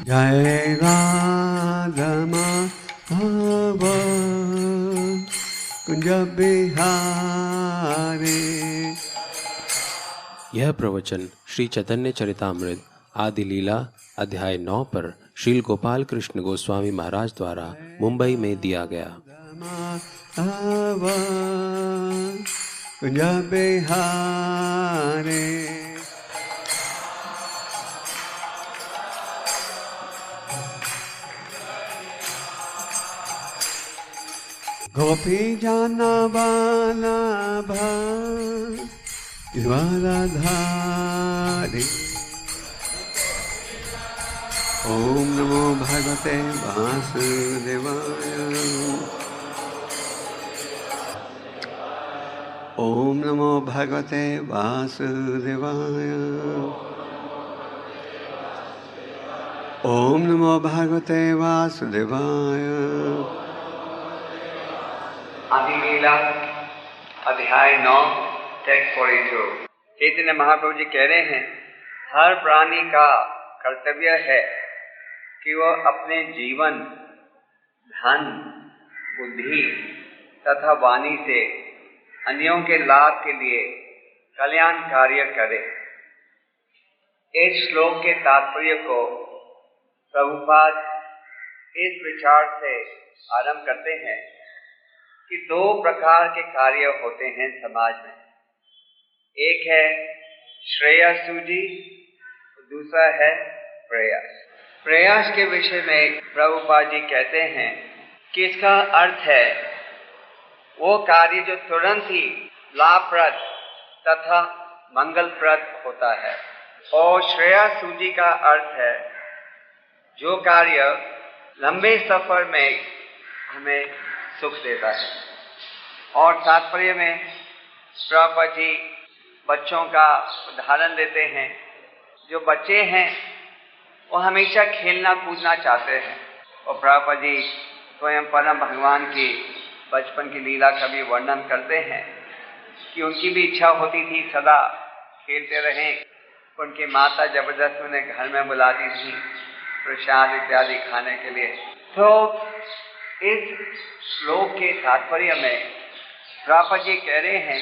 जय राधा माधव कुंज बिहारी। यह प्रवचन श्री चैतन्य चरितामृत आदि लीला अध्याय 9 पर श्रील गोपाल कृष्ण गोस्वामी महाराज द्वारा मुंबई में दिया गया। कुंज बिहारी गोपी जाना बाला धारी। ओम नमो भगवते वासुदेवाय। ओम नमो भगवते वासुदेवाय। ओम नमो भगवते वासुदेवाय। आदि लीला अध्याय 9 टेक्स्ट 42। चैतन्य महाप्रभु जी कह रहे हैं, हर प्राणी का कर्तव्य है कि वह अपने जीवन, धन, बुद्धि तथा वाणी से अन्यों के लाभ के लिए कल्याण कार्य करे। इस श्लोक के तात्पर्य को प्रभुपाद इस विचार से आरंभ करते हैं कि दो प्रकार के कार्य होते हैं समाज में। एक है श्रेयसूजी, दूसरा है प्रयास। प्रयास के विषय में प्रभुपाद जी कहते हैं कि इसका अर्थ है वो कार्य जो तुरंत ही लाभप्रद तथा मंगलप्रद होता है, और श्रेयसूजी का अर्थ है जो कार्य लंबे सफर में हमें सुख देता है। और तात्पर्य में प्रभुपाद जी बच्चों का उदाहरण देते हैं। जो बच्चे हैं वो हमेशा खेलना कूदना चाहते हैं, और प्रभुपाद जी स्वयं परम भगवान की बचपन की लीला का भी वर्णन करते हैं कि उनकी भी इच्छा होती थी सदा खेलते रहें। उनकी माता जबरदस्ती उन्हें घर में बुलाती थी प्रसाद इत्यादि खाने के लिए। तो इस श्लोक के तात्पर्य में प्रभुपाद जी कह रहे हैं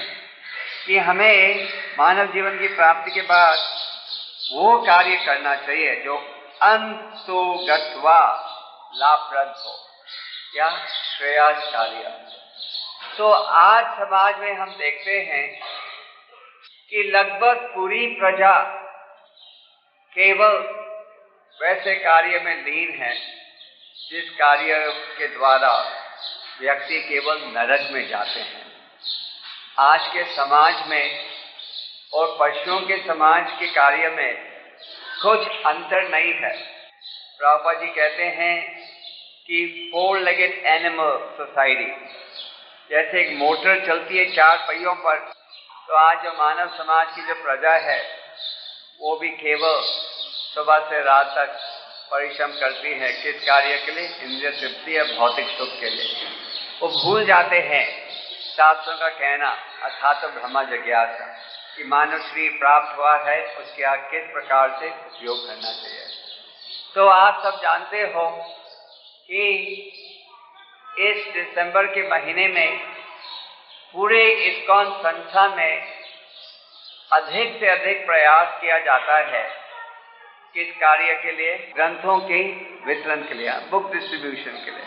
कि हमें मानव जीवन की प्राप्ति के बाद वो कार्य करना चाहिए जो अंतो गत्वा लाभप्रद हो, या श्रेयस कार्य। तो आज समाज में हम देखते हैं कि लगभग पूरी प्रजा केवल वैसे कार्य में लीन है जिस कार्य के द्वारा व्यक्ति केवल नरक में जाते हैं। आज के समाज में और पशुओं के समाज के कार्य में कुछ अंतर नहीं है। प्रभुपाद जी कहते हैं कि 4-legged एनिमल सोसाइटी, जैसे एक मोटर चलती है 4 पहियों पर, तो आज जो मानव समाज की जो प्रजा है वो भी केवल सुबह से रात तक परिश्रम करती है। किस कार्य के लिए? इंद्रिय तृप्ति या भौतिक सुख के लिए। वो भूल जाते हैं शास्त्रों का कहना अर्थात ब्रह्म जिज्ञासा कि मानव शरीर प्राप्त हुआ है, उसका किस प्रकार से उपयोग करना चाहिए। तो आप सब जानते हो कि इस दिसंबर के महीने में पूरे इस्कॉन संस्था में अधिक से अधिक प्रयास किया जाता है किस कार्य के लिए? ग्रंथों के वितरण के लिए, बुक डिस्ट्रीब्यूशन के लिए।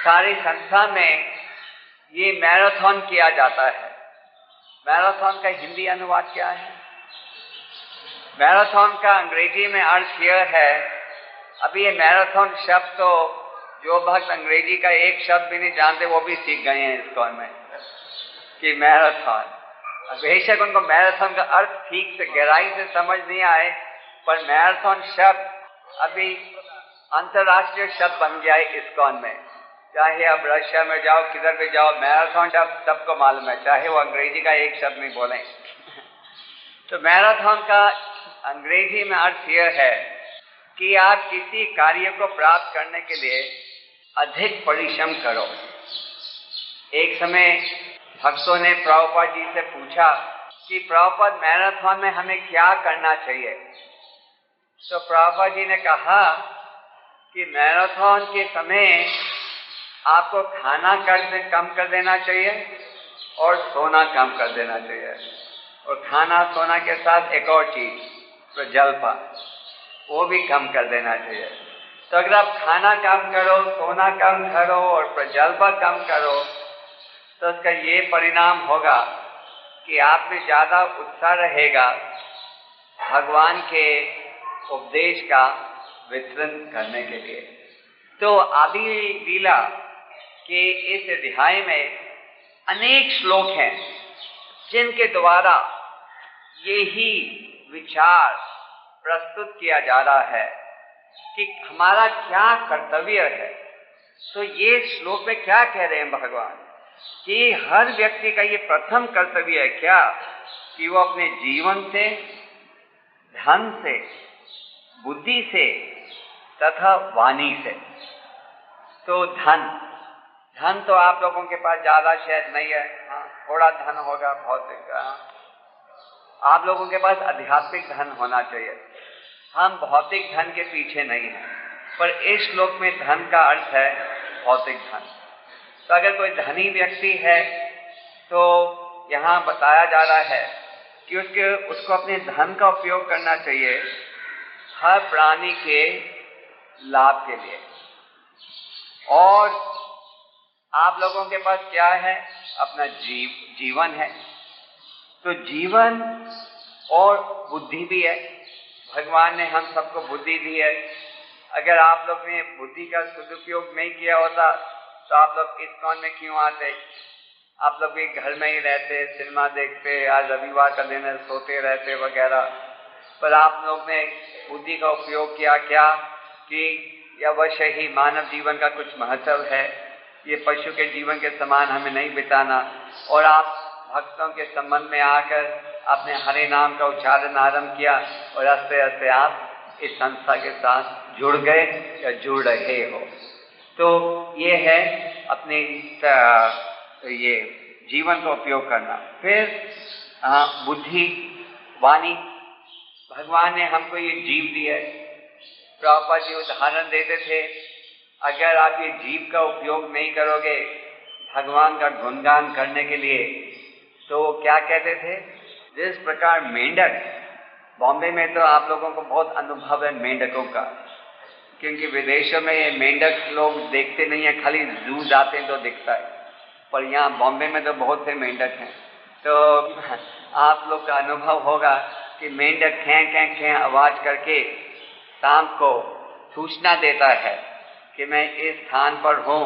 सारी संस्था में ये मैराथन किया जाता है। मैराथन का हिंदी अनुवाद क्या है? मैराथन का अंग्रेजी में अर्थ यह है, अभी ये मैराथन शब्द तो जो भक्त अंग्रेजी का एक शब्द भी नहीं जानते वो भी सीख गए हैं इस्कॉन में कि मैराथन। बेशक उनको मैराथन का अर्थ ठीक से गहराई से समझ नहीं आए, पर मैराथन शब्द अभी अंतर्राष्ट्रीय शब्द बन गया है इस्कॉन में। चाहे आप रशिया में जाओ, किधर भी जाओ, मैराथन शब्द सबको मालूम है, चाहे वो अंग्रेजी का एक शब्द नहीं बोलें। तो मैराथन का अंग्रेजी में अर्थ यह है कि आप किसी कार्य को प्राप्त करने के लिए अधिक परिश्रम करो। एक समय भक्तों ने प्रभुपाद जी से पूछा कि प्रभुपाद मैराथन में हमें क्या करना चाहिए। तो प्रभुपाद जी ने कहा कि मैराथन के समय आपको खाना कम कर देना चाहिए और सोना कम कर देना चाहिए, और खाना सोना के साथ एक और चीज तो जलपान, वो भी कम कर देना चाहिए। तो अगर आप खाना कम करो, सोना कम करो और प्रजल्प कम करो, तो उसका ये परिणाम होगा कि आप में ज्यादा उत्साह रहेगा भगवान के उपदेश का वितरण करने के लिए। तो आदि लीला के इस अध्याय में अनेक श्लोक हैं जिनके द्वारा यही विचार प्रस्तुत किया जा रहा है कि हमारा क्या कर्तव्य है। तो ये श्लोक में क्या कह रहे हैं भगवान कि हर व्यक्ति का ये प्रथम कर्तव्य है क्या कि वो अपने जीवन से, धन से, बुद्धि से तथा वाणी से। तो धन तो आप लोगों के पास ज्यादा शायद नहीं है, हाँ थोड़ा धन होगा भौतिक, आप लोगों के पास आध्यात्मिक धन होना चाहिए। हम भौतिक धन के पीछे नहीं हैं, पर इस श्लोक में धन का अर्थ है भौतिक धन। तो अगर कोई धनी व्यक्ति है तो यहाँ बताया जा रहा है कि उसको अपने धन का उपयोग करना चाहिए हर प्राणी के लाभ के लिए। और आप लोगों के पास क्या है? अपना जीवन है। तो जीवन और बुद्धि भी है, भगवान ने हम सबको बुद्धि दी है। अगर आप लोग ने बुद्धि का सदुपयोग नहीं किया होता तो आप लोग इस्कॉन में क्यों आते? आप लोग भी घर में ही रहते, सिनेमा देखते, आज रविवार का दिन है सोते रहते वगैरह। पर आप लोग ने बुद्धि का उपयोग किया क्या कि अवश्य ही मानव जीवन का कुछ महत्व है, ये पशु के जीवन के समान हमें नहीं बिताना। और आप भक्तों के संबंध में आकर आपने हरे नाम का उच्चारण आरंभ किया और हंसते हंसते आप इस संस्था के साथ जुड़ गए या जुड़ रहे हो। तो ये है अपने ये जीवन का उपयोग करना। फिर बुद्धि, वाणी, भगवान ने हमको ये जीव दिया है। प्रभुपाद जी उदाहरण देते थे, अगर आप ये जीव का उपयोग नहीं करोगे भगवान का गुणगान करने के लिए, तो वो क्या कहते थे? जिस प्रकार मेंढक, बॉम्बे में तो आप लोगों को बहुत अनुभव है मेंढकों का, क्योंकि विदेशों में ये मेंढक लोग देखते नहीं है, खाली जू जाते हैं तो दिखता है, पर यहाँ बॉम्बे में तो बहुत से मेंढक हैं। तो आप लोग का अनुभव होगा कि मेंढक खें खें खें आवाज करके शाम को सूचना देता है कि मैं इस स्थान पर हूँ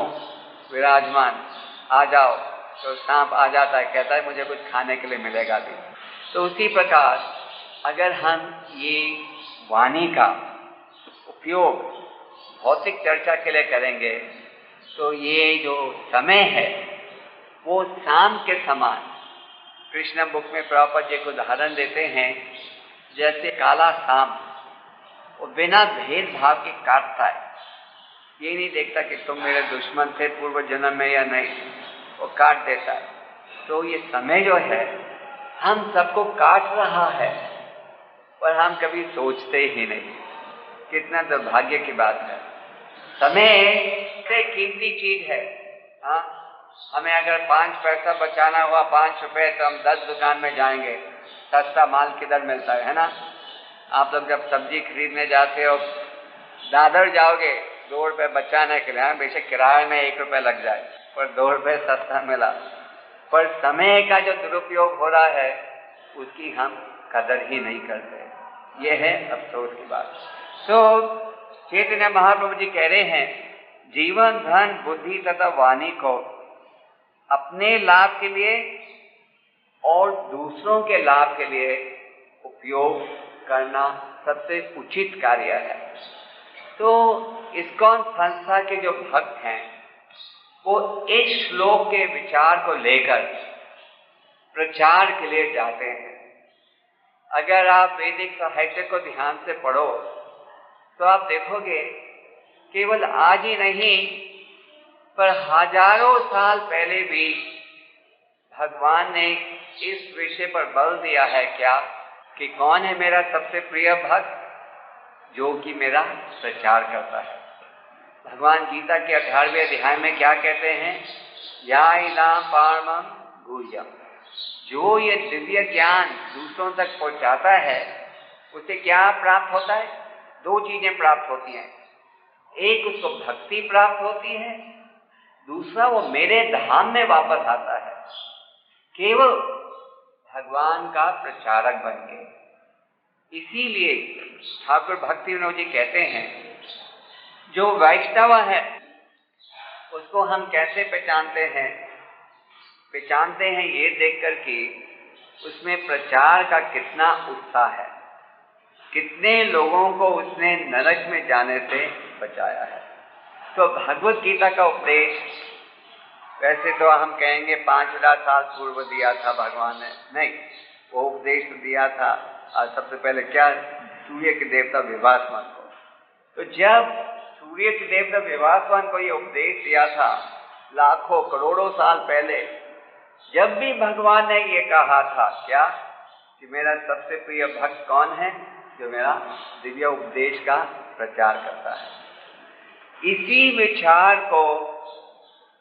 विराजमान, आ जाओ। तो सांप आ जाता है, कहता है मुझे कुछ खाने के लिए मिलेगा भी। तो उसी प्रकार अगर हम ये वाणी का उपयोग भौतिक चर्चा के लिए करेंगे तो ये जो समय है वो शाम के समान, कृष्ण बुक में प्रभुपाद जी को उदाहरण देते हैं, जैसे काला शाम वो बिना भेदभाव के काटता है। ये नहीं देखता कि तुम मेरे दुश्मन थे पूर्व जन्म में या नहीं, वो काट देता है। तो ये समय जो है हम सबको काट रहा है, पर हम कभी सोचते ही नहीं। कितना दुर्भाग्य की बात है। समय से कीमती चीज है। हाँ, हमें अगर 5 पैसा बचाना हुआ, 5 रुपए, तो हम 10 दुकान में जाएंगे, सस्ता माल किधर मिलता है ना? आप लोग जब सब्जी खरीदने जाते हो, दादर जाओगे 2 रुपए बचाने के लिए, बेशक किराए में 1 रुपए लग जाए, पर 2 रुपए सस्ता मिला। पर समय का जो दुरुपयोग हो रहा है उसकी हम कदर ही नहीं करते। ये है अफसोस की बात। तो चैतन्य महाप्रभु जी कह रहे हैं, जीवन, धन, बुद्धि तथा वाणी को अपने लाभ के लिए और दूसरों के लाभ के लिए उपयोग करना सबसे उचित कार्य है। तो इस्कॉन संस्था के जो भक्त हैं वो इस श्लोक के विचार को लेकर प्रचार के लिए जाते हैं। अगर आप वैदिक साहित्य को ध्यान से पढ़ो तो आप देखोगे केवल आज ही नहीं पर हजारों साल पहले भी भगवान ने इस विषय पर बल दिया है क्या कि कौन है मेरा सबसे प्रिय भक्त, जो कि मेरा प्रचार करता है। भगवान गीता के 18वें अध्याय में क्या कहते हैं? याइदाम पारमं गुह्यम। जो ये दिव्य ज्ञान दूसरों तक पहुंचाता है उसे क्या प्राप्त होता है? दो चीजें प्राप्त होती हैं। एक, उसको भक्ति प्राप्त होती है, दूसरा वो मेरे धाम में वापस आता है केवल भगवान का प्रचारक बन के। इसीलिए ठाकुर भक्ति विनोद जी कहते हैं जो वैष्णव है उसको हम कैसे पहचानते हैं? पहचानते हैं ये देखकर कि उसमें प्रचार का कितना उत्साह है, कितने लोगों को उसने नरक में जाने से बचाया है। तो भगवत गीता का उपदेश वैसे तो हम कहेंगे 5000 साल पूर्व दिया था भगवान ने, नहीं, वो उपदेश तो दिया था सबसे पहले क्या? सूर्य के देवता विवासवान को। तो जब सूर्य के देवता विवासवान को ये उपदेश दिया था लाखों करोड़ों साल पहले, जब भी भगवान ने ये कहा था क्या कि मेरा सबसे प्रिय भक्त कौन है? जो मेरा दिव्य उपदेश का प्रचार करता है। इसी विचार को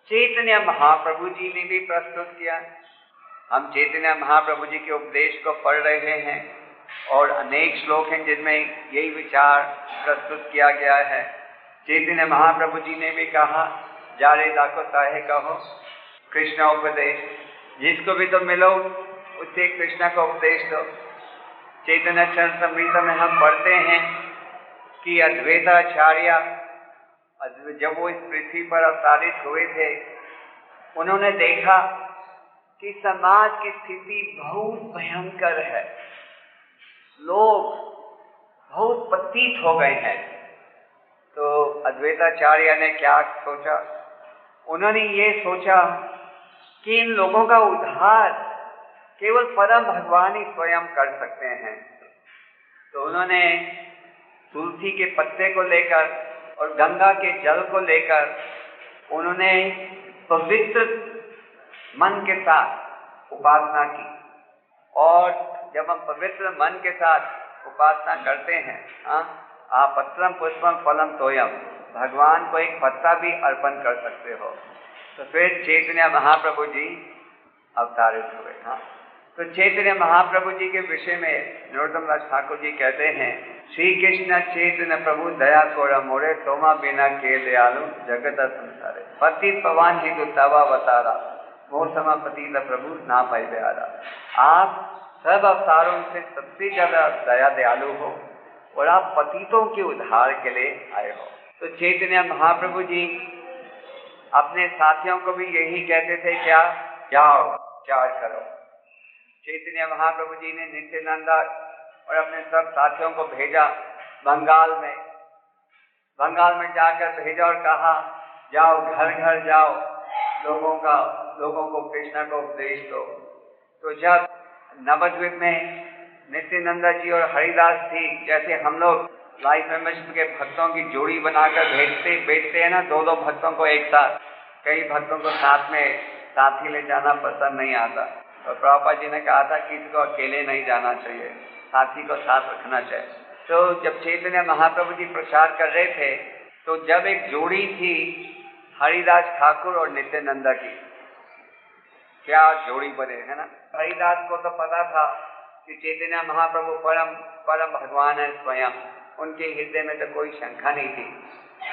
चैतन्य महाप्रभु जी ने भी प्रस्तुत किया। हम चैतन्य महाप्रभु जी के उपदेश को पढ़ रहे हैं और अनेक श्लोक हैं जिनमें यही विचार प्रस्तुत किया गया है। चैतन्य महाप्रभु जी ने भी कहा, जारे दाको ताहे कहो कृष्ण उपदेश, जिसको भी तो मिलो उससे कृष्ण का उपदेश दो। चैतन्य चरितामृत में हम पढ़ते हैं कि अद्वैताचार्य जब वो इस पृथ्वी पर अवतरित हुए थे, उन्होंने देखा कि समाज की स्थिति बहुत भयंकर है, लोग बहुत पतित हो गए हैं। तो अद्वैताचार्य ने क्या सोचा? उन्होंने ये सोचा कि इन लोगों का उद्धार केवल परम भगवान ही स्वयं कर सकते हैं। तो उन्होंने तुलसी के पत्ते को लेकर और गंगा के जल को लेकर उन्होंने पवित्र मन के साथ उपासना की। और जब हम पवित्र मन के साथ उपासना करते हैं, आप पत्रम पुष्पम फलम तोयम, भगवान को एक पत्ता भी अर्पण कर सकते हो। तो फिर चैतन्य महाप्रभु जी अवतारित हुए। तो चैतन्य महाप्रभु जी के विषय में नरोत्तम दास ठाकुर जी कहते हैं, श्री कृष्ण चैतन्य प्रभु दया कोरा मोरे, तोमा बिना के दयालु जगत संसारे, पतित पवन हिंदू तवा अवतारा, मोर समा पतित प्रभु ना पाई प्यारा। आप सब अवतारों से सबसे ज्यादा दया दयालु हो और आप पतितों के उद्धार के लिए आए हो। तो चैतन्य महाप्रभु जी अपने साथियों को भी यही कहते थे, क्या? जाओ चार करो। चैतन्य महाप्रभु जी ने नित्यानंदा और अपने सब साथियों को भेजा बंगाल में जाकर भेजा और कहा, जाओ घर घर जाओ, लोगों को कृष्ण को उपदेश दो। तो जब नवद्वीप में नित्यानंदा जी और हरिदास जी, जैसे हम लोग लाइफ मेंबरशिप के भक्तों की जोड़ी बनाकर भेजते हैं ना, दो भक्तों को एक साथ, कई भक्तों को साथ में साथी ले जाना पसंद नहीं आता, और प्रभुपाद जी ने कहा था कि इसको अकेले नहीं जाना चाहिए, साथी को साथ रखना चाहिए। तो जब चैतन्य महाप्रभु जी प्रचार कर रहे थे, तो जब एक जोड़ी थी हरिदास ठाकुर और नित्यानंदा की, क्या जोड़ी बने, है ना। हरिदास को तो पता था कि चैतन्य महाप्रभु परम भगवान है स्वयं, उनके हृदय में तो कोई शंका नहीं थी।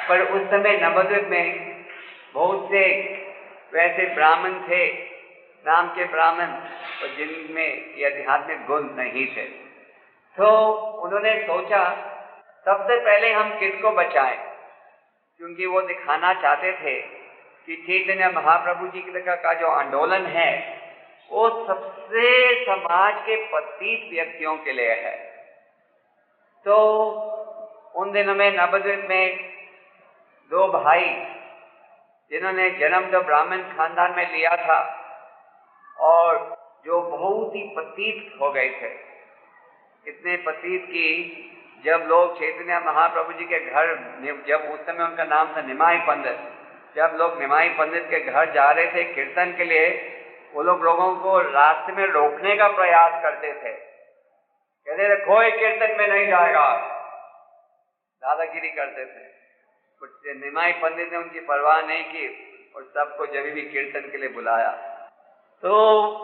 पर उस समय नवद्वीप में बहुत से वैसे ब्राह्मण थे, नाम के ब्राह्मण, और जिनमें ये आध्यात्मिक गुण नहीं थे। तो उन्होंने सोचा सबसे पहले हम किसको बचाएं, क्योंकि वो दिखाना चाहते थे कि चैतन्य महाप्रभु जी का जो आंदोलन है वो सबसे समाज के पतित व्यक्तियों के लिए है। तो उन दिनों में नवद्वीप में दो भाई जिन्होंने जन्म तो ब्राह्मण खानदान में लिया था और जो बहुत ही पतित हो गए थे, इतने पतित कि जब लोग चैतन्य महाप्रभु जी के घर, जब उस समय उनका नाम था निमाई पंडित, जब लोग निमाई पंडित के घर जा रहे थे कीर्तन के लिए, वो लोग लोगों को रास्ते में रोकने का प्रयास करते थे, कहते थे कोई कीर्तन में नहीं जाएगा, दादागिरी करते थे। कुछ निमाई पंडित ने उनकी परवाह नहीं की और सबको जब भी कीर्तन के लिए बुलाया। तो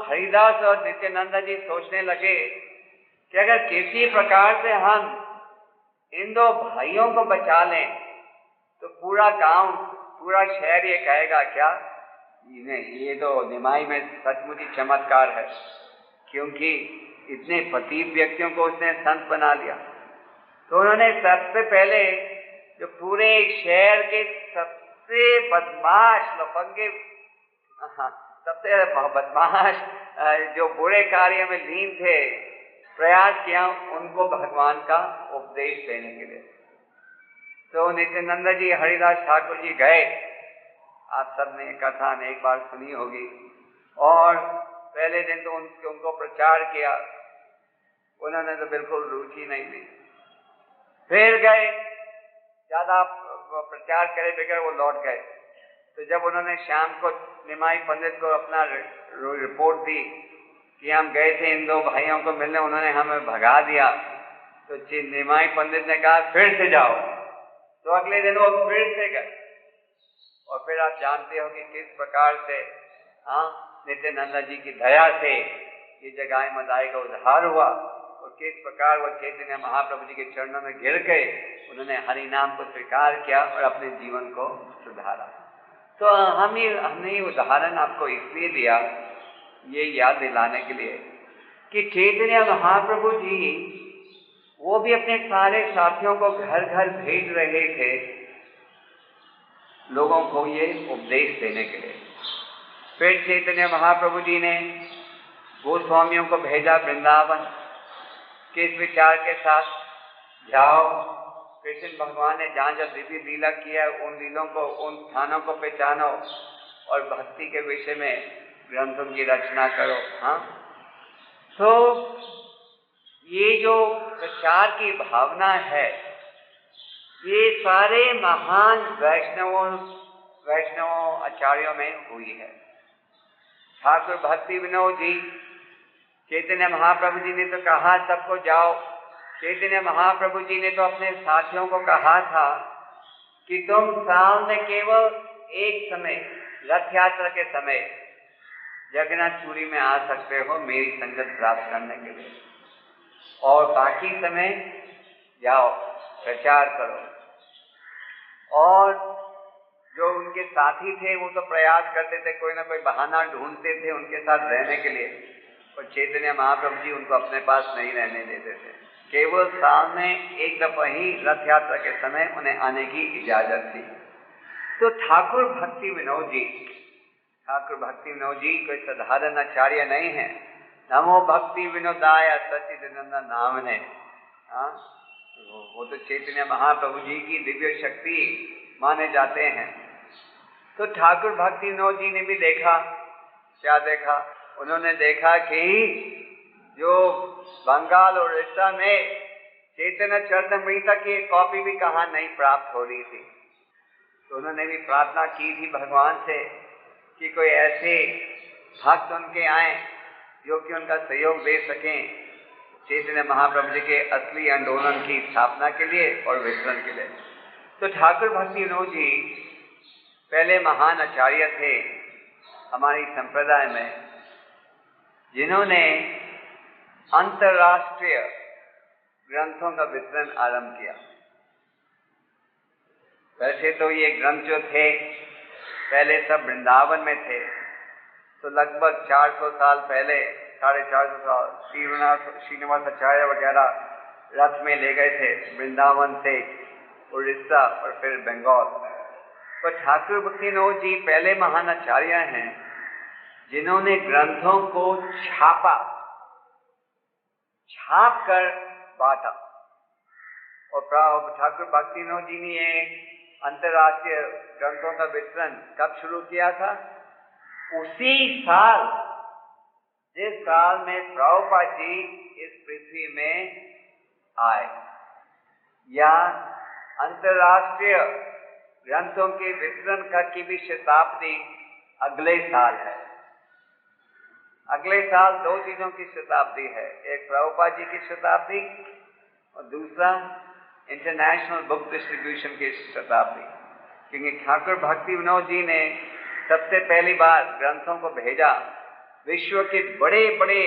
हरिदास और नित्यानंद जी सोचने लगे कि अगर किसी प्रकार से हम इन दो भाइयों को बचा लें तो पूरा गांव, पूरा शहर ये कहेगा क्या, ये तो निमाई में सचमुच ही चमत्कार है, क्योंकि इतने पतित व्यक्तियों को उसने संत बना लिया। तो उन्होंने सबसे पहले जो पूरे शहर के सबसे बदमाश लफंगे, सबसे बदमाश जो बुरे कार्य में लीन थे, प्रयास किया उनको भगवान का उपदेश देने के लिए। तो नित्यानंद जी, हरिदास ठाकुर जी गए। आप सबने कथा अनेक बार सुनी होगी। और पहले दिन तो उनको प्रचार किया, उन्होंने तो बिल्कुल रुचि नहीं ली। फिर गए, ज्यादा प्रचार करे बगैर वो लौट गए। तो जब उन्होंने शाम को निमाई पंडित को अपना रिपोर्ट दी कि हम गए थे इन दो भाइयों को मिलने, उन्होंने हमें भगा दिया, तो निमाई पंडित ने कहा फिर से जाओ। तो अगले दिन वो फिर से गए। और फिर आप जानते हो कि किस प्रकार से नित्यानंद जी की दया से ये जगाई मदाई का उद्धार हुआ, और किस प्रकार वो चैतन्य महाप्रभु जी के चरणों में गिर गए, उन्होंने हरि नाम को स्वीकार किया और अपने जीवन को सुधारा। तो हमने उदाहरण आपको इसलिए दिया, ये याद दिलाने के लिए कि चैतन्य महाप्रभु जी वो भी अपने सारे साथियों को घर घर भेज रहे थे लोगों को ये उपदेश देने के लिए। फिर चैतन्य महाप्रभु जी ने गोस्वामियों को भेजा वृंदावन, किस विचार के साथ, जाओ कृष्ण भगवान ने जहाँ जब दिव्य लीला किया उन लीलों को, उन स्थानों को पहचानो और भक्ति के विषय में ग्रंथों की रचना करो। तो ये जो प्रचार की भावना है, ये सारे महान वैष्णवों आचार्यों में हुई है। ठाकुर भक्ति विनोद जी, चैतन्य महाप्रभु जी ने तो कहा सबको जाओ। चैतन्य महाप्रभु जी ने तो अपने साथियों को कहा था कि तुम साल में केवल एक समय, रथ यात्रा के समय जगन्नाथपुरी में आ सकते हो मेरी संगत प्राप्त करने के लिए, और बाकी समय जाओ प्रचार करो। और जो उनके साथी थे वो तो प्रयास करते थे, कोई ना कोई बहाना ढूंढते थे उनके साथ रहने के लिए, और चैतन्य महाप्रभु जी उनको अपने पास नहीं रहने देते थे। केवल साल में एक दफा ही रथ यात्रा के समय उन्हें आने की इजाजत थी। तो ठाकुर भक्ति विनोद जी कोई साधारण आचार्य नहीं है। नमो भक्ति विनोदाय सच्चिदानंद नाम ने, वो तो चैतन्य महाप्रभु जी की दिव्य शक्ति माने जाते हैं। तो ठाकुर भक्ति विनोद जी ने भी देखा, क्या देखा? उन्होंने देखा कि जो बंगाल और उड़ीसा में चैतन्य चरितमृत की कॉपी भी कहाँ नहीं प्राप्त हो रही थी। तो उन्होंने भी प्रार्थना की थी भगवान से कि कोई ऐसे भक्त उनके आए जो कि उनका सहयोग दे सकें चैतन्य महाप्रभु जी के असली आंदोलन की स्थापना के लिए और वितरण के लिए। तो ठाकुर भक्ति विनोद जी पहले महान आचार्य थे हमारी संप्रदाय में, जिन्होंने अंतर्राष्ट्रीय ग्रंथों का वितरण आरंभ किया। वैसे तो ये ग्रंथ जो थे पहले सब वृंदावन में थे, तो लगभग 400 साल पहले, 450 साल, श्रीनिवास आचार्य वगैरह रथ में ले गए थे वृंदावन से उड़ीसा और फिर बंगाल। तो ठाकुर भक्ति विनोद जी पहले महान आचार्य हैं जिन्होंने ग्रंथों को छाप कर बांटा। और ठाकुर भक्ति विनोद जी ने ये अंतर्राष्ट्रीय ग्रंथों का वितरण कब शुरू किया था? उसी साल जिस साल में प्रभुपाद जी इस पृथ्वी में आए, या अंतर्राष्ट्रीय ग्रंथों के वितरण का की भी शताब्दी अगले साल है। अगले साल 2 चीजों की शताब्दी है, एक प्रभुपाद जी की शताब्दी और दूसरा इंटरनेशनल बुक डिस्ट्रीब्यूशन की शताब्दी। क्योंकि ठाकुर भक्ति विनोद जी ने सबसे पहली बार ग्रंथों को भेजा विश्व के बड़े बड़े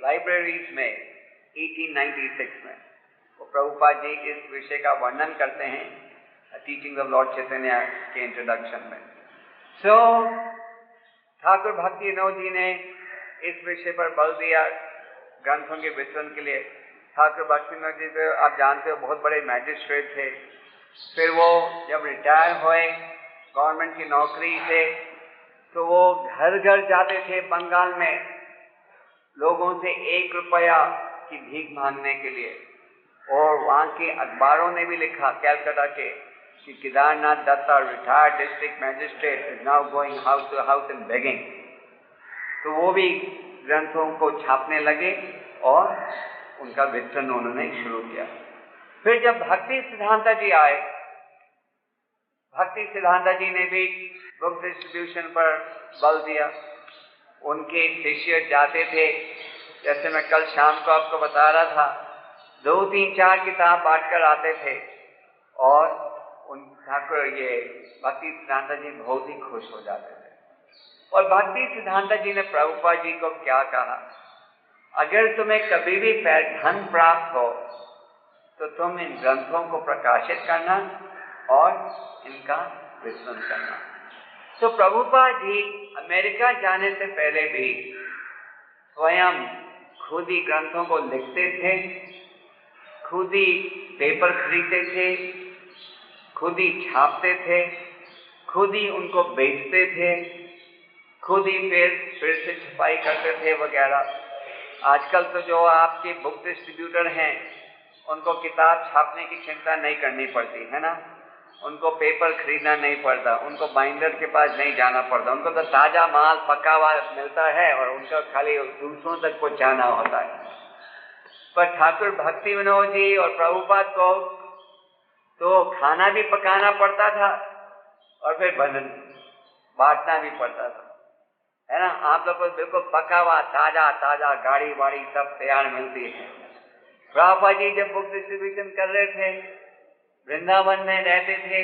लाइब्रेरीज में 1896 में। वो प्रभुपाद जी इस विषय का वर्णन करते हैं टीचिंग ऑफ लॉर्ड चैतन्य के इंट्रोडक्शन में। सो ठाकुर भक्ति विनोद जी ने इस विषय पर बल दिया ग्रंथों के वितरण के लिए। ठाकुर भक्ति विनोद जी तो आप जानते हो बहुत बड़े मैजिस्ट्रेट थे। फिर वो जब रिटायर हुए गवर्नमेंट की नौकरी से तो वो घर घर जाते थे बंगाल में लोगों से 1 रुपया की भीख मांगने के लिए। और वहाँ के अखबारों ने भी लिखा कैलकाटा के कि Kedarnath Datta retired district magistrate is now going house to house in begging. तो वो भी ग्रंथों को छापने लगे और उनका वितरण उन्होंने शुरू किया। फिर जब भक्ति सिद्धांत जी आए, भक्ति सिद्धांत जी ने भी बुक डिस्ट्रीब्यूशन पर बल दिया। उनके शिष्य जाते थे, जैसे मैं कल शाम को आपको बता रहा था, 2, 3, 4 किताब बांटकर आते थे और उन ठाकुर ये भक्ति सिद्धांत जी बहुत ही खुश हो जाते थे। और भक्ति सिद्धांत जी ने प्रभुपाद जी को क्या कहा, अगर तुम्हें कभी भी धन प्राप्त हो तो तुम इन ग्रंथों को प्रकाशित करना और इनका वितरण करना। तो प्रभुपाद जी अमेरिका जाने से पहले भी स्वयं खुद ही ग्रंथों को लिखते थे, खुद ही पेपर खरीदते थे, खुद ही छापते थे, खुद ही उनको बेचते थे, खुद ही फिर से छपाई करते थे वगैरह। आजकल तो जो आपके बुक डिस्ट्रीब्यूटर हैं उनको किताब छापने की चिंता नहीं करनी पड़ती है ना, उनको पेपर खरीदना नहीं पड़ता, उनको बाइंडर के पास नहीं जाना पड़ता, उनको तो ताज़ा माल पका हुआ मिलता है और उनका खाली दूसरों तक पहुँचाना होता है। पर ठाकुर भक्ति विनोद जी और प्रभुपाद को तो खाना भी पकाना पड़ता था और फिर बांटना भी पड़ता था, है ना। आप लोग को बिल्कुल पका हुआ ताज़ा ताज़ा गाड़ी वाड़ी सब तैयार मिलती है। प्रभुपाद जी जब बुक डिस्ट्रीब्यूशन कर रहे थे, वृंदावन में रहते थे,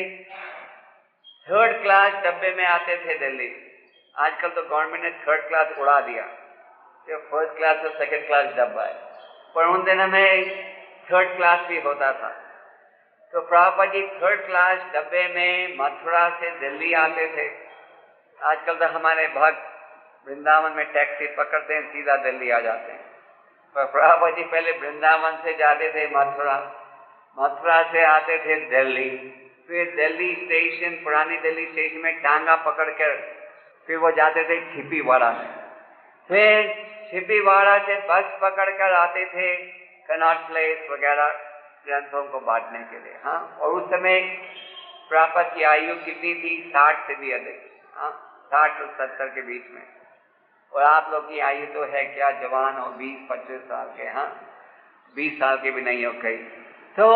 3rd क्लास डब्बे में आते थे दिल्ली। आजकल तो गवर्नमेंट ने 3rd क्लास उड़ा दिया, तो 1st क्लास और 2nd क्लास डब्बा है, पर उन दिनों में 3rd क्लास भी होता था। तो प्रभुपाद जी 3rd क्लास डब्बे में मथुरा से दिल्ली आते थे। आजकल तो हमारे भक्त वृंदावन में टैक्सी पकड़ते हैं, सीधा दिल्ली आ जाते हैं, पर प्रभुपाद जी पहले वृंदावन से जाते थे मथुरा, मथुरा से आते थे दिल्ली, फिर दिल्ली स्टेशन, पुरानी दिल्ली स्टेशन में टांगा पकड़कर फिर वो जाते थे छिपीवाड़ा में, फिर छिपीवाड़ा से बस पकड़कर आते थे कनॉट प्लेस वगैरह ग्रंथों को बांटने के लिए। हाँ, और उस समय प्रभुपाद की आयु कितनी थी? 60 से भी अधिक, 60 और 70 के बीच में। और आप लोग की आयु तो है क्या, जवान हो 20-25 साल के, हाँ 20 साल के भी नहीं हो कई। तो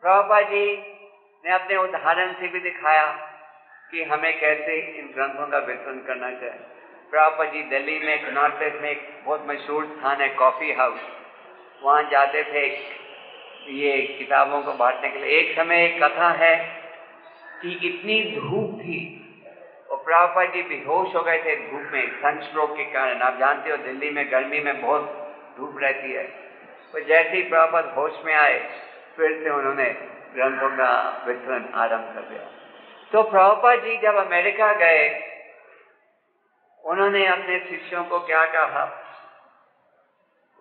प्रभुपाद जी ने अपने उदाहरण से भी दिखाया कि हमें कैसे इन ग्रंथों का वितरण करना चाहिए। प्रभुपाद जी दिल्ली में कनॉट प्लेस में एक बहुत मशहूर स्थान है कॉफ़ी हाउस, वहाँ जाते थे ये किताबों को बांटने के लिए। एक समय एक कथा है कि इतनी धूप थी और प्रभुपाद जी बेहोश हो गए थे धूप में, सनस्ट्रोक के कारण। आप जानते हो दिल्ली में गर्मी में बहुत धूप रहती है। तो जैसे ही प्रभुपाद होश में आए, फिर से उन्होंने ग्रंथों का वितरण आरंभ कर दिया। तो प्रभुपाद जी जब अमेरिका गए, उन्होंने अपने शिष्यों को क्या कहा,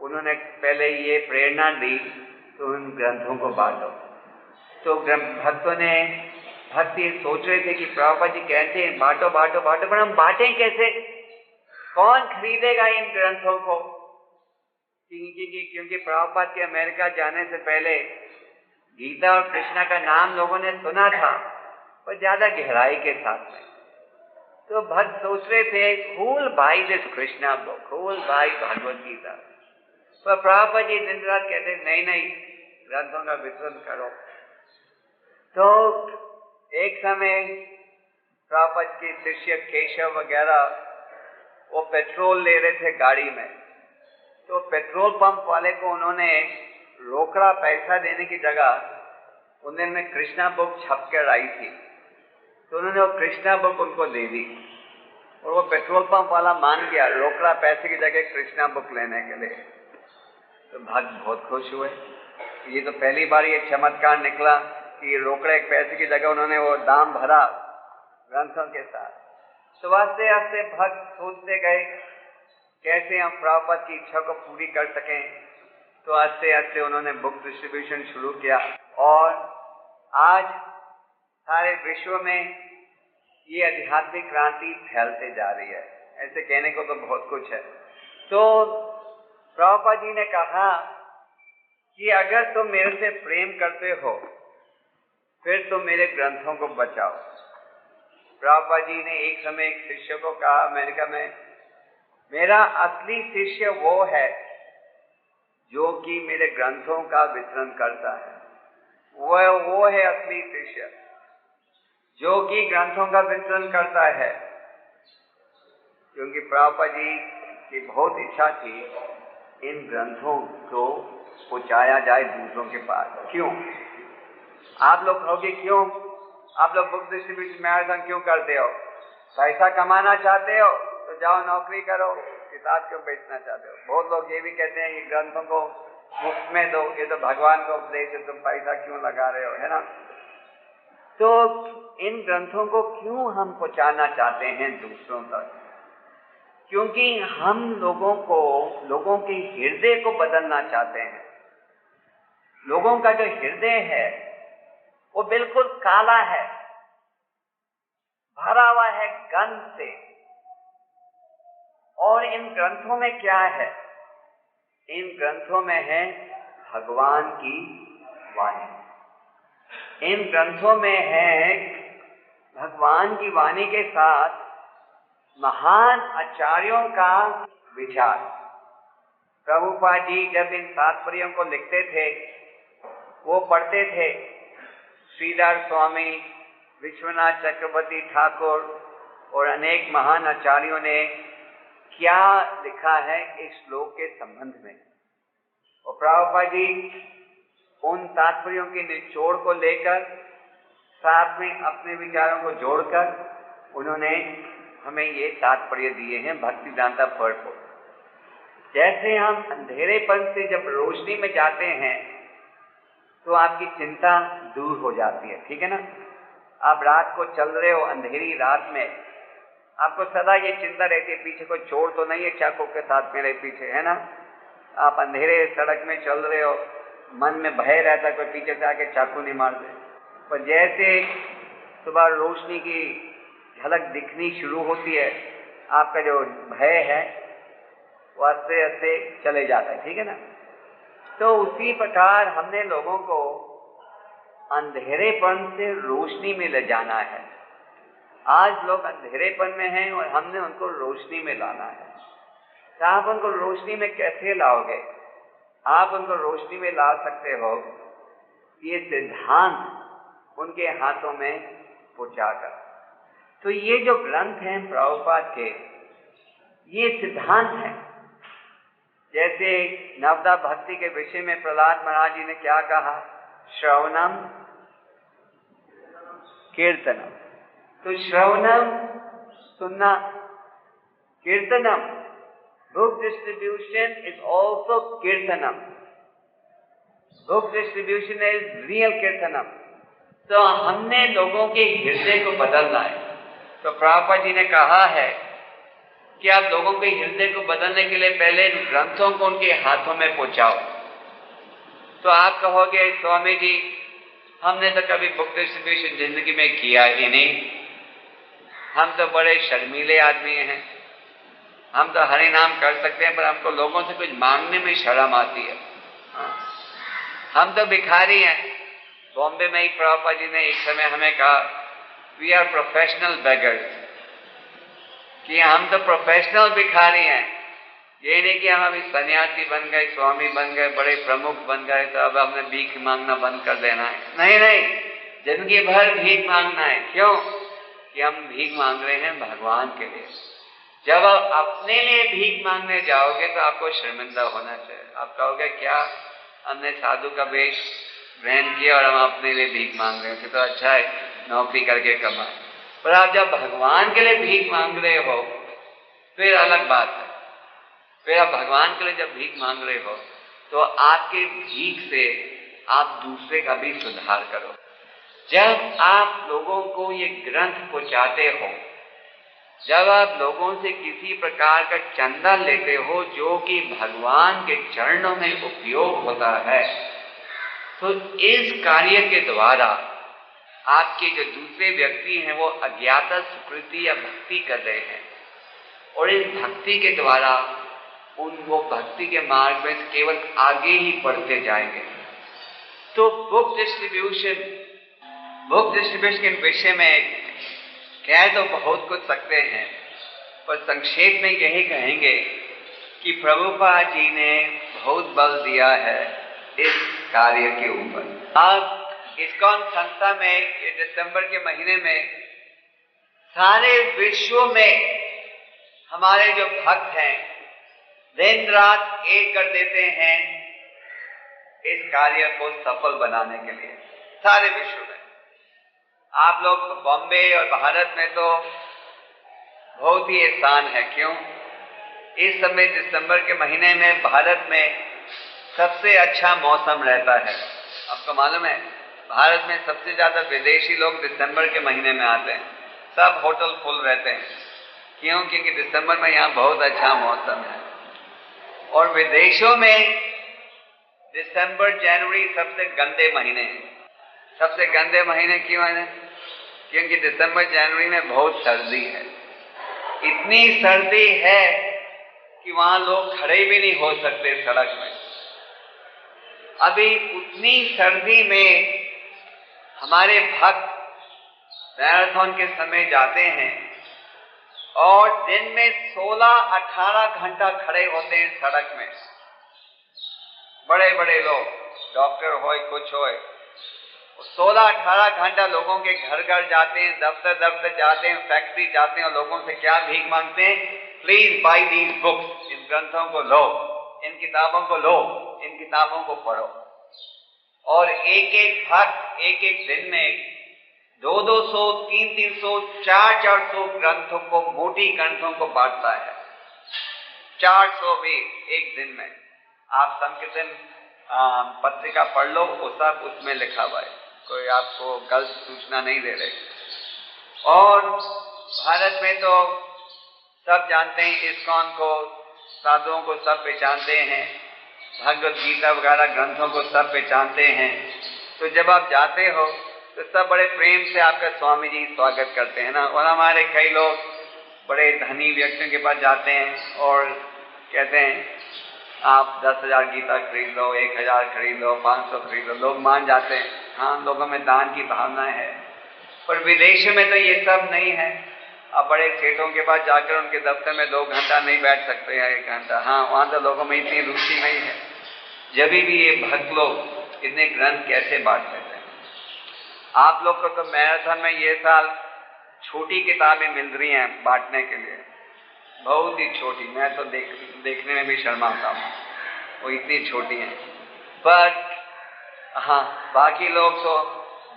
उन्होंने पहले ये प्रेरणा दी तो उन ग्रंथों को बांटो। तो भक्तों ने भक्ति सोच रहे थे कि प्रभुपाद जी कहते हैं बांटो बांटो बांटो, पर हम बांटें कैसे, कौन खरीदेगा इन ग्रंथों को? क्योंकि प्रभुपाद के अमेरिका जाने से पहले गीता और कृष्णा का नाम लोगों ने सुना था, पर ज्यादा गहराई के साथ में। तो भक्त सोच रहे थे who will buy this Krishna book, who will buy Bhagavad Gita. तो प्रभुपाद जी दिन रात कहते नहीं नहीं ग्रंथों का वितरण करो। तो एक समय प्रभुपाद के शिष्य केशव वगैरह वो पेट्रोल ले रहे थे गाड़ी में, तो पेट्रोल पंप वाले को उन्होंने रोकड़ा पैसा देने की जगह उन दिन में कृष्णा बुक छप कर आई थी, तो उन्होंने वो कृष्णा बुक उनको दे दी और वो पेट्रोल पंप वाला मान गया रोकड़ा पैसे की जगह कृष्णा बुक लेने के लिए। तो भक्त बहुत खुश हुए। ये तो पहली बार ये चमत्कार निकला कि रोकड़े पैसे की जगह उन्होंने वो दाम भरा ग्रंथों के साथ। तो आस्ते आस्ते भक्त सोचते गए कैसे हम प्रभुपाद की इच्छा को पूरी कर सकें। तो आस्ते आस्ते उन्होंने बुक डिस्ट्रीब्यूशन शुरू किया और आज सारे विश्व में ये आध्यात्मिक क्रांति फैलते जा रही है। ऐसे कहने को तो बहुत कुछ है। तो प्रभुपाद जी ने कहा कि अगर तुम मेरे से प्रेम करते हो फिर तुम मेरे ग्रंथों को बचाओ। प्रभुपाद जी ने एक समय एक शिष्य को कहा अमेरिका में, मेरा असली शिष्य वो है जो कि मेरे ग्रंथों का वितरण करता है। वो है असली शिष्य जो कि ग्रंथों का वितरण करता है। क्योंकि प्रभुपाद जी की बहुत इच्छा थी इन ग्रंथों को पहुंचाया जाए दूसरों के पास। क्यों? आप लोग कहोगे क्यों आप लोग बुक डिस्ट्रीब्यूशन मैराथन क्यों करते हो? पैसा कमाना चाहते हो तो जाओ नौकरी करो, किताब क्यों बेचना चाहते हो? बहुत लोग ये भी कहते हैं कि ग्रंथों को मुफ्त में दो, ये तो भगवान का उपदेश है, तुम पैसा क्यों लगा रहे हो, है ना? तो इन ग्रंथों को क्यों हम पहुंचाना चाहते हैं दूसरों तक? क्योंकि हम लोगों के हृदय को बदलना चाहते हैं। लोगों का जो हृदय है वो बिल्कुल काला है, भरा हुआ है गंध से। और इन ग्रंथों में क्या है? इन ग्रंथों में है भगवान की वाणी। इन ग्रंथों में है भगवान की वाणी के साथ महान आचार्यों का विचार। प्रभुपाद जी जब इन तात्पर्यों को लिखते थे वो पढ़ते थे श्रीधर स्वामी, विश्वनाथ चक्रवर्ती ठाकुर और अनेक महान आचार्यों ने क्या लिखा है इस श्लोक के संबंध में। और प्रभुपाद जी उन तात्पर्यों के निचोड़ को लेकर साथ में अपने विचारों को जोड़कर उन्होंने हमें ये तात्पर्य दिए हैं भक्तिवेदांता पर्पस। जैसे हम अंधेरेपन से जब रोशनी में जाते हैं तो आपकी चिंता दूर हो जाती है, ठीक है ना? आप रात को चल रहे हो अंधेरी रात में, आपको सदा ये चिंता रहती है पीछे कोई चोर तो नहीं है चाकू के साथ मेरे पीछे, है ना? आप अंधेरे सड़क में चल रहे हो, मन में भय रहता है कोई पीछे से आके चाकू नहीं मार दे। पर जैसे सुबह रोशनी की झलक दिखनी शुरू होती है आपका जो भय है वो आस्ते आस्ते चले जाता है, ठीक है ना? तो उसी प्रकार हमने लोगों को अंधेरेपन से रोशनी में ले जाना है। आज लोग अंधेरेपन में हैं और हमने उनको रोशनी में लाना है। तो आप उनको रोशनी में कैसे लाओगे? आप उनको रोशनी में ला सकते हो ये सिद्धांत उनके हाथों में पहुंचाकर। तो ये जो ग्रंथ हैं प्रभुपाद के, ये सिद्धांत हैं। जैसे नवदा भक्ति के विषय में प्रहलाद महाराज जी ने क्या कहा? श्रवणम कीर्तनम। तो श्रवणम सुनना, कीर्तनम, बुक डिस्ट्रीब्यूशन इज ऑल्सो कीर्तनम। बुक डिस्ट्रीब्यूशन इज रियल कीर्तनम। तो हमने लोगों के हृदय को बदलना है। तो प्रभुपाद जी ने कहा है कि आप लोगों के हृदय को बदलने के लिए पहले ग्रंथों को उनके हाथों में पहुंचाओ। तो आप कहोगे स्वामी जी हमने तो कभी बुक डिस्ट्रीब्यूशन जिंदगी में किया ही नहीं, हम तो बड़े शर्मीले आदमी हैं, हम तो हरि नाम कर सकते हैं पर हमको लोगों से कुछ मांगने में शर्म आती है, हम तो भिखारी हैं। बॉम्बे में ही प्रभुपाद जी ने एक समय हमें कहा वी आर प्रोफेशनल बेगर्स, कि हम तो प्रोफेशनल भिखारी हैं। ये नहीं कि हम अभी सन्यासी बन गए, स्वामी बन गए, बड़े प्रमुख बन गए तो अब हमने भीख मांगना बंद कर देना है। नहीं नहीं, जिंदगी भर भीख मांगना है। क्यों? कि हम भीख मांग रहे हैं भगवान के लिए। जब आप अपने लिए भीख मांगने जाओगे तो आपको शर्मिंदा होना चाहिए। आप कहोगे क्या हमने साधु का वेश ग्रहण किया और हम अपने लिए भीख मांग रहे थे, तो अच्छा है नौकरी करके कमाए। पर आप जब भगवान के लिए भीख मांग रहे हो फिर अलग बात है। फिर आप भगवान के लिए जब भीख मांग रहे हो तो आपके भीख से आप दूसरे का भी सुधार करो। जब आप लोगों को ये ग्रंथ पहुंचाते हो, जब आप लोगों से किसी प्रकार का चंदा लेते हो जो कि भगवान के चरणों में उपयोग होता है, तो इस कार्य के द्वारा आपके जो दूसरे व्यक्ति हैं वो अज्ञाता सुकृति या भक्ति कर रहे हैं, और इस भक्ति के द्वारा वो भक्ति के मार्ग में केवल आगे ही बढ़ते जाएंगे। तो बुक डिस्ट्रीब्यूशन के विषय में कह तो बहुत कुछ सकते हैं, पर संक्षेप में यही कहेंगे कि प्रभुपाद जी ने बहुत बल दिया है इस कार्य के ऊपर। अब इस्कॉन संस्था में ये दिसंबर के महीने में सारे विश्व में हमारे जो भक्त हैं दिन रात एक कर देते हैं इस कार्य को सफल बनाने के लिए, सारे विश्व में। आप लोग बॉम्बे और भारत में तो बहुत ही एहसान है। क्यों? इस समय दिसंबर के महीने में भारत में सबसे अच्छा मौसम रहता है। आपको मालूम है भारत में सबसे ज्यादा विदेशी लोग दिसंबर के महीने में आते हैं, सब होटल फुल रहते हैं। क्यों? क्योंकि दिसंबर में यहाँ बहुत अच्छा मौसम है। और विदेशों में दिसंबर जनवरी सबसे गंदे महीने हैं। सबसे गंदे महीने क्यों है? क्योंकि दिसंबर जनवरी में बहुत सर्दी है। इतनी सर्दी है कि वहां लोग खड़े भी नहीं हो सकते सड़क में। अभी उतनी सर्दी में हमारे भक्त मैराथन के समय जाते हैं और दिन में 16-18 घंटा खड़े होते हैं सड़क में। बड़े बड़े लोग, डॉक्टर होए कुछ होए, 16-18 घंटा लोगों के घर घर जाते हैं, दफ्तर दफ्तर जाते हैं, फैक्ट्री जाते हैं और लोगों से क्या भीख मांगते हैं? प्लीज बाय दीज बुक्स, इन ग्रंथों को लो, इन किताबों को लो, इन किताबों को पढ़ो। और एक एक भक्त एक एक दिन में 200-200, 300-300, 400-400 ग्रंथों को, मोटी ग्रंथों को बांटता है। 400 भी एक दिन में। आप संकीर्तन पत्रिका पढ़ लो, वो सब उसमें लिखा हुआ है, कोई आपको गलत सूचना नहीं दे रहे। और भारत में तो सब जानते हैं इस्कॉन को, साधुओं को सब पहचानते हैं, भगवद गीता वगैरह ग्रंथों को सब पहचानते हैं। तो जब आप जाते हो तो सब बड़े प्रेम से आपका स्वामी जी स्वागत करते हैं ना। और हमारे कई लोग बड़े धनी व्यक्तियों के पास जाते हैं और कहते हैं आप 10,000 गीता खरीद लो, 1,000 खरीद लो, 500 खरीद लो। लोग मान जाते हैं, हाँ, लोगों में दान की भावना है। पर विदेशों में तो ये सब नहीं है। आप बड़े सेठों के पास जाकर उनके दफ्तर में 2 घंटा नहीं बैठ सकते हैं, 1 घंटा। हाँ, वहां तो लोगों में इतनी रुचि नहीं है। जब भी ये भक्त लोग इतने ग्रंथ कैसे बांट लेते हैं? आप लोग को तो मैराथन में ये साल छोटी किताबें मिल रही हैं बांटने के लिए, बहुत ही छोटी। मैं तो देखने में भी शर्माता हूँ, वो इतनी छोटी हैं। पर हाँ, बाकी लोग तो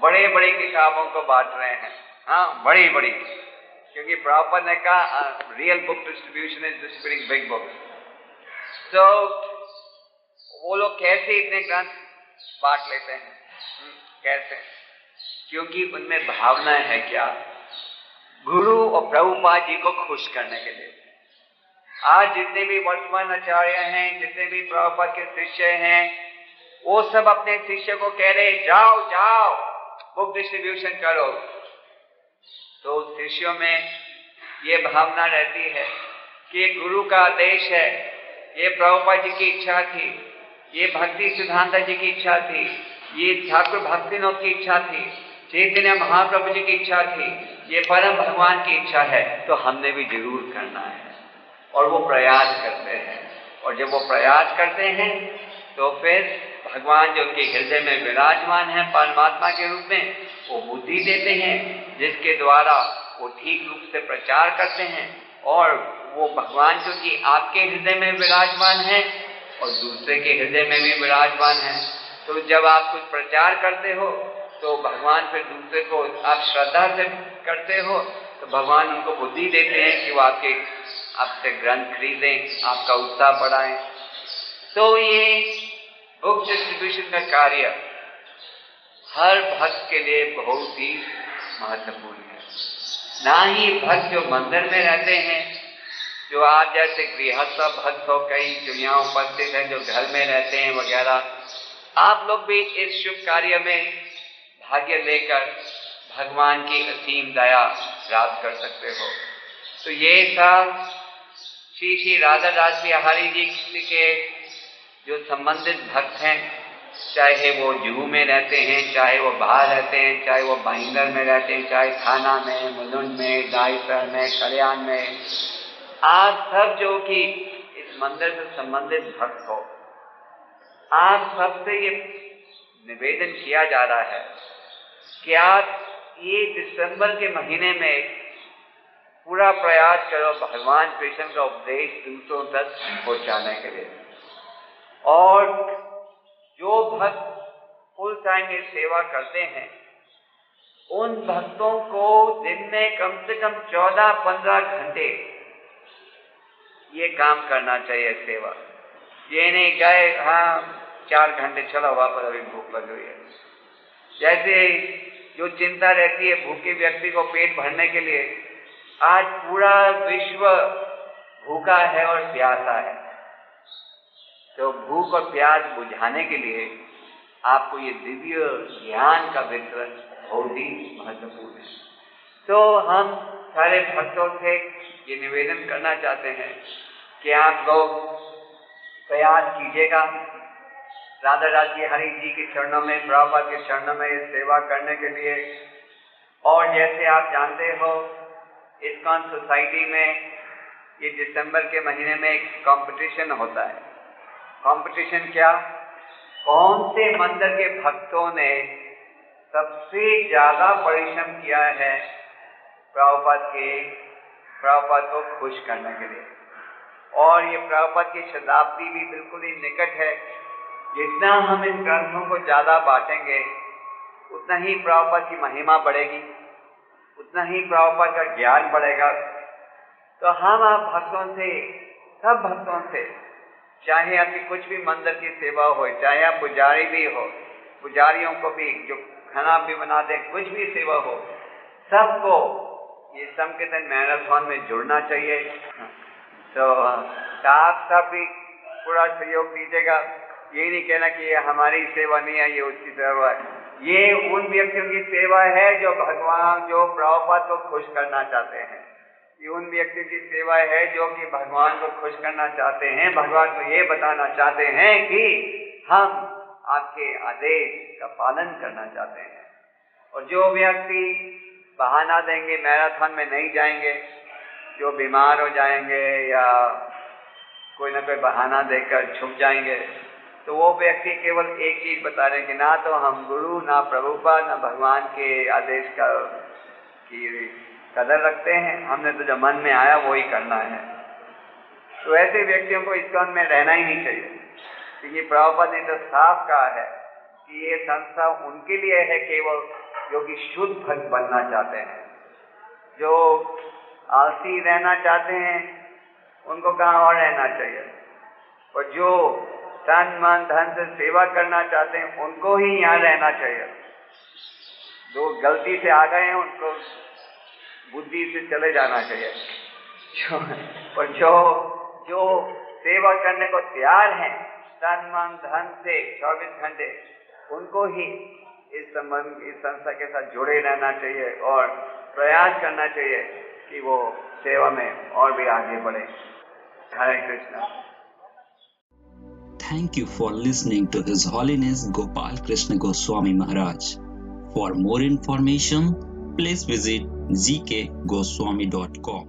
बड़े बड़ी किताबों को बांट रहे हैं। हाँ, बड़ी बड़ी, क्योंकि प्रॉपर ने कहा real book distribution is distributing big books. तो वो लोग कैसे इतने ग्रंथ बांट लेते हैं? कैसे? क्योंकि उनमें भावना है क्या? गुरु और प्रभुपाद जी को खुश करने के लिए। आज जितने भी वर्तमान आचार्य हैं, जितने भी प्रभुपाद के शिष्य हैं, वो सब अपने शिष्य को कह रहे जाओ जाओ बुक डिस्ट्रीब्यूशन करो। तो शिष्यों में ये भावना रहती है कि ये गुरु का आदेश है, ये प्रभुपाद जी की इच्छा थी, ये भक्ति सिद्धांत जी की इच्छा थी, ये ठाकुर भक्तिनाथ की इच्छा थी, चैतन्य महाप्रभु जी की इच्छा थी, ये परम भगवान की इच्छा है, तो हमने भी जरूर करना है। और वो प्रयास करते हैं। और जब वो प्रयास करते हैं तो फिर भगवान जो उनके हृदय में विराजमान है परमात्मा के रूप में, वो बुद्धि देते हैं जिसके द्वारा वो ठीक रूप से प्रचार करते हैं। और वो भगवान जो कि आपके हृदय में विराजमान है और दूसरे के हृदय में भी विराजमान है। तो जब आप कुछ प्रचार करते हो तो भगवान फिर दूसरे को आप श्रद्धा से करते हो तो भगवान उनको बुद्धि देते हैं कि वो आपसे ग्रंथ खरीदें, आपका उत्साह बढ़ाएं। तो ये बुक डिस्ट्रीब्यूशन का कार्य हर भक्त के लिए बहुत ही महत्वपूर्ण है। ना ही भक्त जो मंदिर में रहते हैं, जो आप जैसे गृहस्थ भक्त हो, कई जो यहाँ उपस्थित हैं जो घर में रहते हैं वगैरह, आप लोग भी इस शुभ कार्य में भाग्य लेकर भगवान की असीम दया प्राप्त कर सकते हो। तो ये सब श्री श्री राधा दास बिहारी जी के जो संबंधित भक्त हैं, चाहे वो जूहू में रहते हैं, चाहे वो बाहर रहते हैं, चाहे वो भाईंदर में रहते हैं, चाहे थाना में, मुलुंड में, दायसर में, कल्याण में, आप सब जो कि इस मंदिर से संबंधित भक्त हो, आप सबसे ये निवेदन किया जा रहा है कि आप ये दिसंबर के महीने में पूरा प्रयास करो भगवान कृष्ण का उपदेश दूसरों तक पहुंचाने के लिए। और जो भक्त फुल टाइम ये सेवा करते हैं, उन भक्तों को दिन में कम से कम 14-15 घंटे ये काम करना चाहिए सेवा। ये नहीं गए हाँ 4 घंटे चलो वापस अभी भूख लग रही है। जैसे जो चिंता रहती है भूखे व्यक्ति को पेट भरने के लिए, आज पूरा विश्व भूखा है और प्यासा है, तो भूख और प्यास बुझाने के लिए आपको ये दिव्य ज्ञान का वितरण बहुत ही महत्वपूर्ण है। तो हम सारे भक्तों से ये निवेदन करना चाहते हैं कि आप लोग प्रयास कीजिएगा राधा दास बिहारी जी के चरणों में, प्रभुपाद के चरणों में ये सेवा करने के लिए। और जैसे आप जानते हो, इस्कॉन सोसाइटी में ये दिसंबर के महीने में एक कंपटीशन होता है। कंपटीशन क्या? कौन से मंदिर के भक्तों ने सबसे ज्यादा परिश्रम किया है प्रभुपाद को खुश करने के लिए। और ये प्रभुपाद की शताब्दी भी बिल्कुल ही निकट है। जितना हम इन ग्रंथों को ज्यादा बांटेंगे, उतना ही प्रभुपाद की महिमा बढ़ेगी, उतना ही प्रभुपाद का ज्ञान बढ़ेगा। तो हम आप भक्तों से, सब भक्तों से, चाहे आपकी कुछ भी मंदिर की सेवा हो, चाहे आप पुजारी भी हो, पुजारियों को भी जो खाना भी बना दें, कुछ भी सेवा हो, सबको ये संकीर्तन मैराथन में जुड़ना चाहिए। तो आप सब भी पूरा सहयोग दीजिएगा। ये नहीं कहना कि ये हमारी सेवा नहीं है, ये उसकी सेवा है। ये उन व्यक्तियों की सेवा है जो भगवान, जो प्रभुपाद को खुश करना चाहते हैं। ये उन व्यक्तियों की सेवा है जो कि भगवान को खुश करना चाहते हैं, भगवान को ये बताना चाहते हैं कि हम आपके आदेश का पालन करना चाहते हैं। और जो व्यक्ति बहाना देंगे, मैराथन में नहीं जाएंगे, जो बीमार हो जाएंगे या कोई ना कोई बहाना देकर छुप जाएंगे, तो वो व्यक्ति केवल एक चीज बता रहे हैं कि ना तो हम गुरु, ना प्रभुपाद, ना भगवान के आदेश की कदर रखते हैं, हमने तो जो मन में आया वो ही करना है। तो ऐसे व्यक्तियों को इस्कॉन में रहना ही नहीं चाहिए, क्योंकि प्रभुपाद ने तो साफ कहा है कि ये संस्था उनके लिए है केवल जो कि शुद्ध भक्त बनना चाहते हैं। जो आलसी रहना चाहते हैं उनको कहाँ और रहना चाहिए, और जो तन मन धन से सेवा करना चाहते हैं उनको ही यहाँ रहना चाहिए। जो गलती से आ गए हैं उनको बुद्धि से चले जाना चाहिए। और जो सेवा करने को तैयार हैं तन मन धन से 24 घंटे, उनको ही इस संस्था के साथ जुड़े रहना चाहिए और प्रयास करना चाहिए कि वो सेवा में और भी आगे बढ़े। हरे Krishna. Thank you for listening to His Holiness Gopal Krishna Goswami Maharaj. For more information, please visit zkgoswami.com.